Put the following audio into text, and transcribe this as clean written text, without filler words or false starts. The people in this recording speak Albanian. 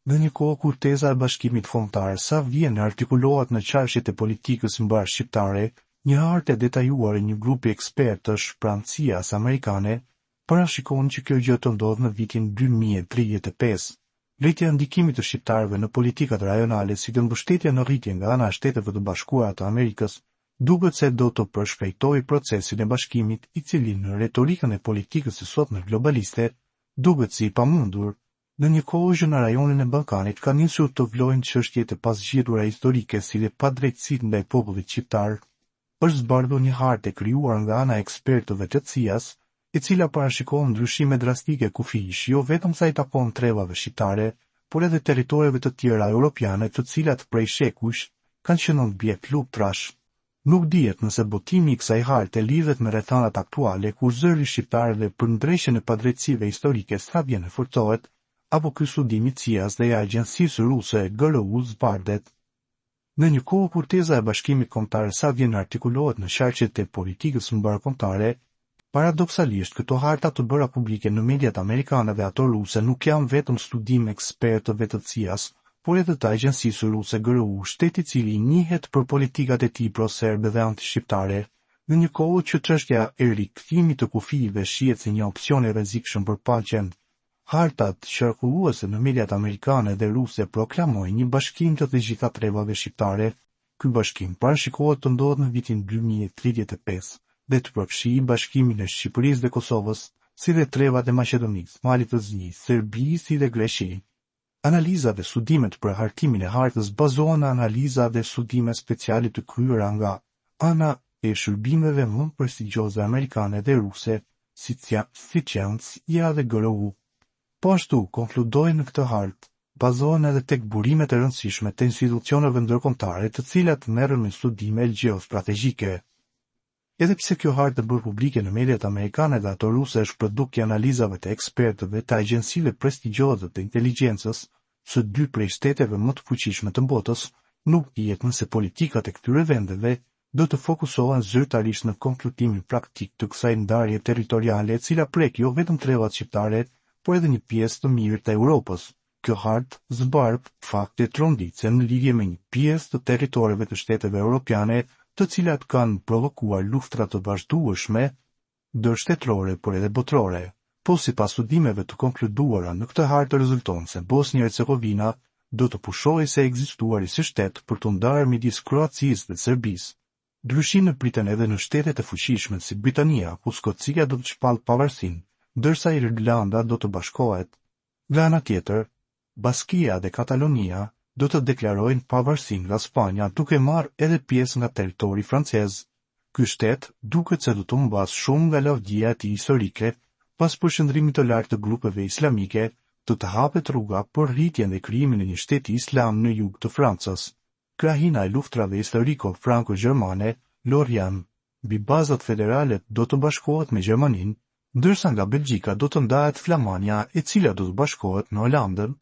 Në një kohë kur teza e bashkimit kombëtar sa vjen artikulohet në çarshjet e politikës mbar shqiptare, një hartë e detajuar e një grupi ekspertësh pranë CIA-s amerikane parashikon që kjo gjë të ndodhë në vitin 2035. Rritja e ndikimit të shqiptarëve në politikat rajonale si dhe mbështetja në rritje nga ana e Shteteve të Bashkuara të Amerikës, duket se do të përshpejtojë procesin e bashkimit, i cili në retorikën e politikës së sotme globaliste duket si i pamundur. Në një kohë që në rajonin e Ballkanit ka nisur të vlojnë çështjet e pazgjedhura historike si dhe padrejtësitë ndaj popullit shqiptar, është zbardhur një hartë e krijuar nga ana e ekspertëve të CIA-s, e cila parashikon ndryshime drastike kufish jo vetëm sa i takon trevave shqiptare, por edhe territoreve të tjera europiane të cilat prej shekush kanë qenë objekt luftrash. Nuk dihet nëse botimi i kësaj harte lidhet me rrethanat aktuale kur zëri shqiptarëve për ndreshjen e padrejtësive historike sa vjen e forcohet, apo ky studim i CIA-s dhe i agjencisë ruse GRU zbardet. Në një kohë kur teza e bashkimit kombëtar sa vjen artikulohet në çarqet e politikës mbarkombëtare, paradoksalisht këto harta të bëra publike në mediat amerikane dhe ato ruse nuk janë vetëm studim ekspertëve të CIA-s, por edhe të agjencisë ruse GRU, shteti i cili njihet për politikat e tij pro-serbe dhe anti-shqiptare, në një kohë që çështja e rikthimit të kufive shihet si një opsion i rrezikshëm për paqen. Hartat qarkulluese në mediat amerikane dhe ruse proklamojnë një bashkim të gjitha trevave shqiptare. Ky bashkim parashikohet të ndodhë në vitin 2035 dhe të përfshijë bashkimin e Shqipërisë dhe Kosovës, si dhe trevat e Maqedonisë, Malit të Zi, Serbisë dhe Greqisë. Analiza dhe studimet për hartimin e hartës bazohen në analiza dhe studime speciale të kryera nga ana e shërbimeve më prestigjioze amerikane dhe ruse, si CIA dhe GRU. Po ashtu, konkludojnë në këtë hartë, bazohen edhe tek burimet e rëndësishme të institucioneve ndërkombëtare të cilat merren me studime gjeostrategjike. Edhe pse kjo hartë e bërë publike në mediat amerikane dhe ato ruse është produkt i analizave të ekspertëve të agjencive prestigjioze të inteligjencës së dy prej shteteve më të fuqishme të botës, nuk dihet nëse politikat e këtyre vendeve do të fokusohen zyrtarisht në konklutimin praktik të kësaj ndarje territoriale e cila prek jo vetëm trevat shqiptare, por edhe një pjesë të mirë të Europës. Kjo hartë zbarb fakte tronditse në lidhje me një pjesë të territoreve të shteteve europiane, të cilat kanë provokuar luftra të vazhdueshme, ndërshtetërore por edhe botërore. Po sipas studimeve të konkluduara në këtë hartë rezulton se Bosnia-Hercegovina do të pushojë se ekzistuari si shtet për të ndarë midis Kroacisë dhe Serbisë. Ndryshimet priten edhe në shtetet e fuqishme si Britania, ku Skocia do të shpallë pavarësinë, ndërsa Irlanda do të bashkohet. Nga ana tjetër, Baskia dhe Katalonia do të deklarojnë pavarësinë nga Spanja duke marrë edhe pjesë nga territori francez. Ky shtet duket se do të humbas shumë nga lavdia e tij historike, pas përshëndrimit të lartë të grupeve islamike, të hapet rruga për rritjen dhe krijimin e një shteti islam në jug të Francës. Krahina e luftrave historiko-franko-gjermane, Lorient, mbi bazat federale do të bashkohet me Gjermaninë, ndërsa nga Belgjika do të ndahet Flamania, e cila do të bashkohet në Holandën.